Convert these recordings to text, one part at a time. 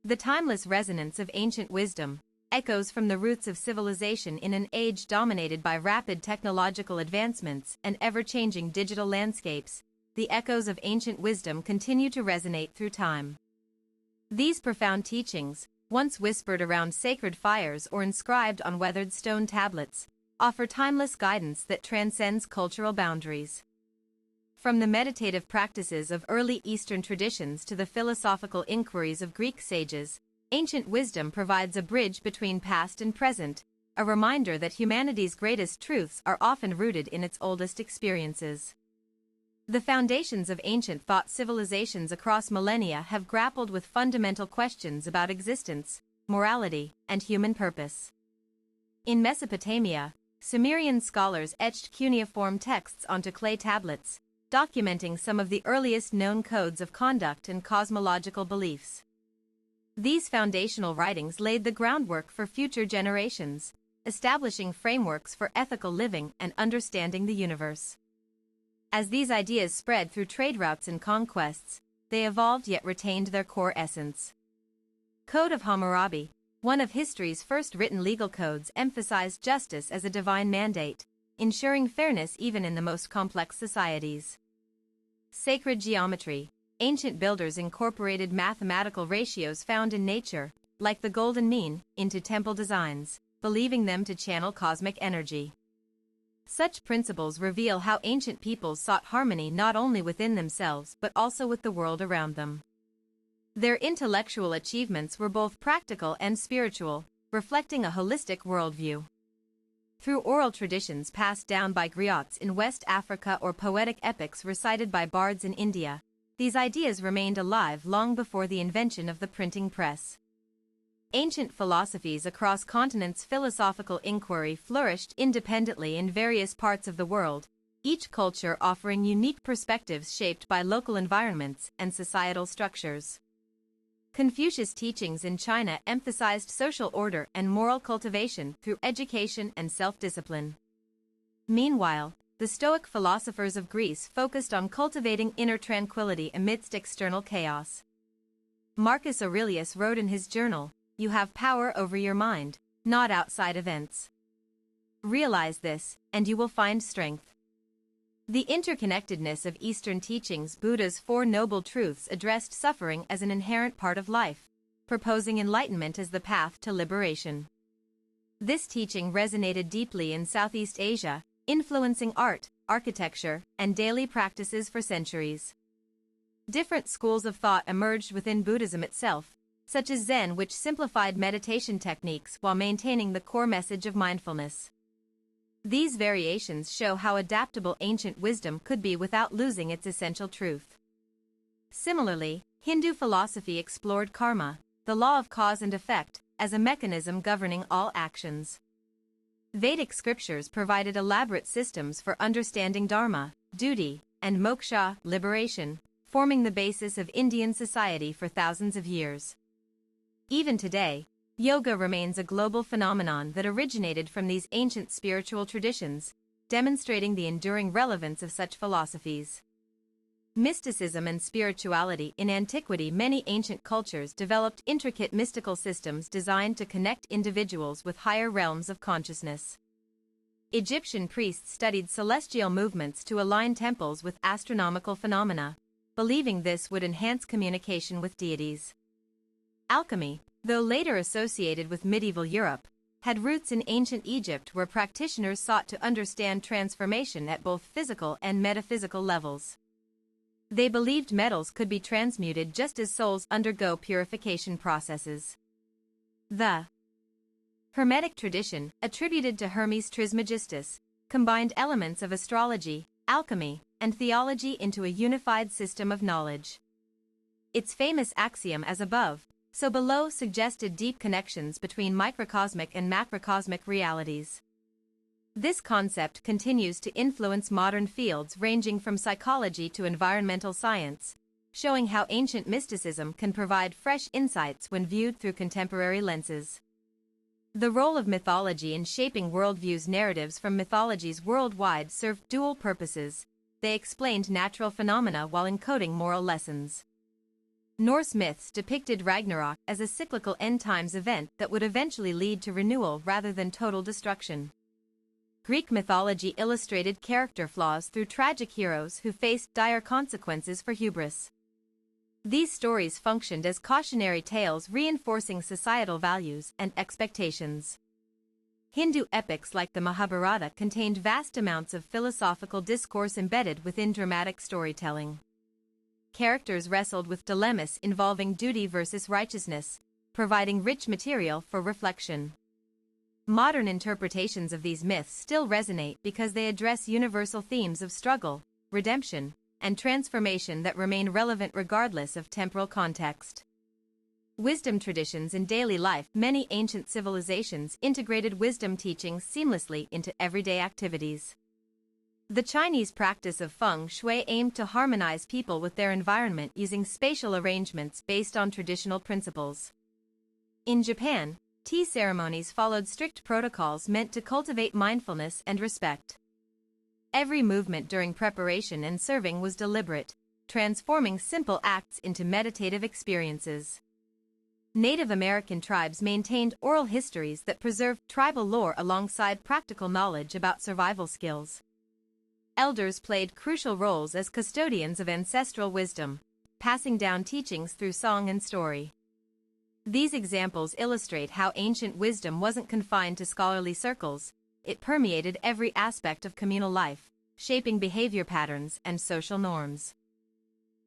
The timeless resonance of ancient wisdom echoes from the roots of civilization in an age dominated by rapid technological advancements and ever-changing digital landscapes. The echoes of ancient wisdom continue to resonate through time. These profound teachings, once whispered around sacred fires or inscribed on weathered stone tablets, offer timeless guidance that transcends cultural boundaries. From the meditative practices of early Eastern traditions to the philosophical inquiries of Greek sages, ancient wisdom provides a bridge between past and present, a reminder that humanity's greatest truths are often rooted in its oldest experiences. The foundations of ancient thought civilizations across millennia have grappled with fundamental questions about existence, morality, and human purpose. In Mesopotamia, Sumerian scholars etched cuneiform texts onto clay tablets, documenting some of the earliest known codes of conduct and cosmological beliefs. These foundational writings laid the groundwork for future generations, establishing frameworks for ethical living and understanding the universe. As these ideas spread through trade routes and conquests, they evolved yet retained their core essence. Code of Hammurabi, one of history's first written legal codes, emphasized justice as a divine mandate, ensuring fairness even in the most complex societies. Sacred geometry. Ancient builders incorporated mathematical ratios found in nature, like the golden mean, into temple designs, believing them to channel cosmic energy. Such principles reveal how ancient peoples sought harmony not only within themselves but also with the world around them. Their intellectual achievements were both practical and spiritual, reflecting a holistic worldview. Through oral traditions passed down by griots in West Africa or poetic epics recited by bards in India, these ideas remained alive long before the invention of the printing press. Ancient philosophies across continents. Philosophical inquiry flourished independently in various parts of the world, each culture offering unique perspectives shaped by local environments and societal structures. Confucius' teachings in China emphasized social order and moral cultivation through education and self-discipline. Meanwhile, the Stoic philosophers of Greece focused on cultivating inner tranquility amidst external chaos. Marcus Aurelius wrote in his journal, "You have power over your mind, not outside events. Realize this, and you will find strength." The interconnectedness of Eastern teachings. Buddha's Four Noble Truths addressed suffering as an inherent part of life, proposing enlightenment as the path to liberation. This teaching resonated deeply in Southeast Asia, influencing art, architecture, and daily practices for centuries. Different schools of thought emerged within Buddhism itself, such as Zen, which simplified meditation techniques while maintaining the core message of mindfulness. These variations show how adaptable ancient wisdom could be without losing its essential truth. Similarly, Hindu philosophy explored karma, the law of cause and effect, as a mechanism governing all actions. Vedic scriptures provided elaborate systems for understanding dharma, duty, and moksha, liberation, forming the basis of Indian society for thousands of years. Even today, yoga remains a global phenomenon that originated from these ancient spiritual traditions, demonstrating the enduring relevance of such philosophies. Mysticism and spirituality. In antiquity, many ancient cultures developed intricate mystical systems designed to connect individuals with higher realms of consciousness. Egyptian priests studied celestial movements to align temples with astronomical phenomena, believing this would enhance communication with deities. Alchemy, though later associated with medieval Europe, had roots in ancient Egypt, where practitioners sought to understand transformation at both physical and metaphysical levels. They believed metals could be transmuted just as souls undergo purification processes. The Hermetic tradition, attributed to Hermes Trismegistus, combined elements of astrology, alchemy, and theology into a unified system of knowledge. Its famous axiom "as above, so below" suggested deep connections between microcosmic and macrocosmic realities. This concept continues to influence modern fields ranging from psychology to environmental science, showing how ancient mysticism can provide fresh insights when viewed through contemporary lenses. The role of mythology in shaping worldviews. Narratives from mythologies worldwide served dual purposes. They explained natural phenomena while encoding moral lessons. Norse myths depicted Ragnarok as a cyclical end-times event that would eventually lead to renewal rather than total destruction. Greek mythology illustrated character flaws through tragic heroes who faced dire consequences for hubris. These stories functioned as cautionary tales reinforcing societal values and expectations. Hindu epics like the Mahabharata contained vast amounts of philosophical discourse embedded within dramatic storytelling. Characters wrestled with dilemmas involving duty versus righteousness, providing rich material for reflection. Modern interpretations of these myths still resonate because they address universal themes of struggle, redemption, and transformation that remain relevant regardless of temporal context. Wisdom traditions in daily life. Many ancient civilizations integrated wisdom teachings seamlessly into everyday activities. The Chinese practice of feng shui aimed to harmonize people with their environment using spatial arrangements based on traditional principles. In Japan, tea ceremonies followed strict protocols meant to cultivate mindfulness and respect. Every movement during preparation and serving was deliberate, transforming simple acts into meditative experiences. Native American tribes maintained oral histories that preserved tribal lore alongside practical knowledge about survival skills. Elders played crucial roles as custodians of ancestral wisdom, passing down teachings through song and story. These examples illustrate how ancient wisdom wasn't confined to scholarly circles, it permeated every aspect of communal life, shaping behavior patterns and social norms.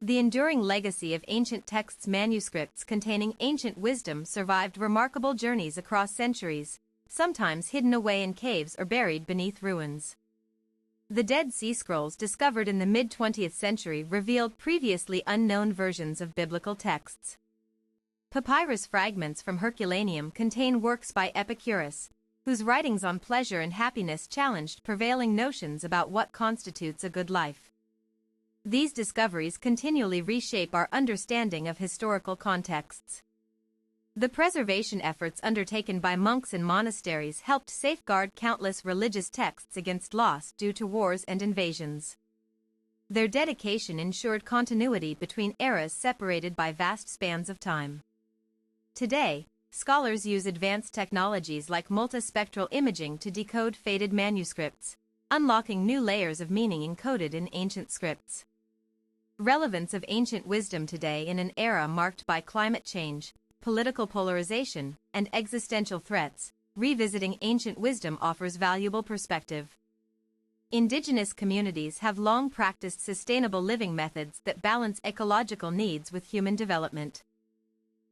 The enduring legacy of ancient texts. Manuscripts containing ancient wisdom survived remarkable journeys across centuries, sometimes hidden away in caves or buried beneath ruins. The Dead Sea Scrolls discovered in the mid-20th century revealed previously unknown versions of biblical texts. Papyrus fragments from Herculaneum contain works by Epicurus, whose writings on pleasure and happiness challenged prevailing notions about what constitutes a good life. These discoveries continually reshape our understanding of historical contexts. The preservation efforts undertaken by monks and monasteries helped safeguard countless religious texts against loss due to wars and invasions. Their dedication ensured continuity between eras separated by vast spans of time. Today, scholars use advanced technologies like multispectral imaging to decode faded manuscripts, unlocking new layers of meaning encoded in ancient scripts. Relevance of ancient wisdom today. In an era marked by climate change, political polarization, and existential threats, revisiting ancient wisdom offers valuable perspective. Indigenous communities have long practiced sustainable living methods that balance ecological needs with human development.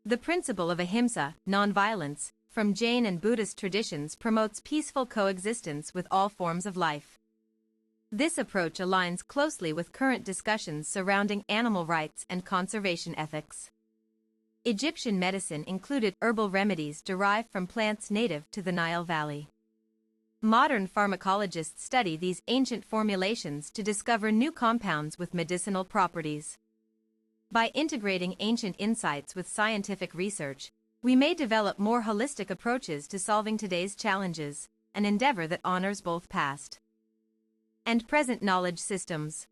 The principle of ahimsa, nonviolence, from Jain and Buddhist traditions promotes peaceful coexistence with all forms of life. This approach aligns closely with current discussions surrounding animal rights and conservation ethics. Egyptian medicine included herbal remedies derived from plants native to the Nile Valley. Modern pharmacologists study these ancient formulations to discover new compounds with medicinal properties. By integrating ancient insights with scientific research, we may develop more holistic approaches to solving today's challenges, an endeavor that honors both past and present knowledge systems.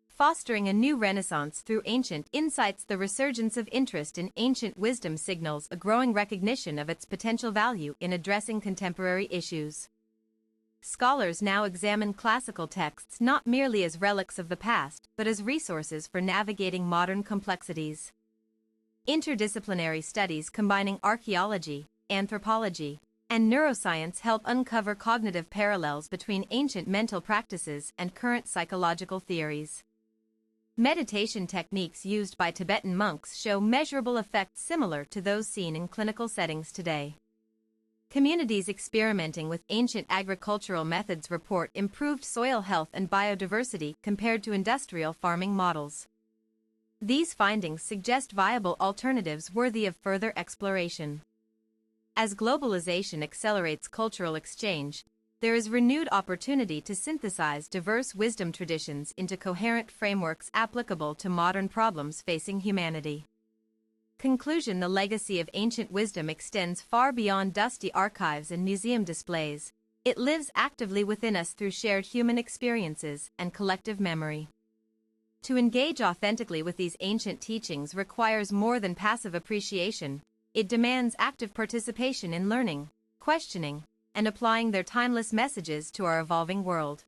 Fostering a new renaissance through ancient insights. The resurgence of interest in ancient wisdom signals a growing recognition of its potential value in addressing contemporary issues. Scholars now examine classical texts not merely as relics of the past, but as resources for navigating modern complexities. Interdisciplinary studies combining archaeology, anthropology, and neuroscience help uncover cognitive parallels between ancient mental practices and current psychological theories. Meditation techniques used by Tibetan monks show measurable effects similar to those seen in clinical settings today. Communities experimenting with ancient agricultural methods report improved soil health and biodiversity compared to industrial farming models. These findings suggest viable alternatives worthy of further exploration. As globalization accelerates cultural exchange, there is renewed opportunity to synthesize diverse wisdom traditions into coherent frameworks applicable to modern problems facing humanity. Conclusion: the legacy of ancient wisdom extends far beyond dusty archives and museum displays. It lives actively within us through shared human experiences and collective memory. To engage authentically with these ancient teachings requires more than passive appreciation. It demands active participation in learning, questioning, and applying their timeless messages to our evolving world.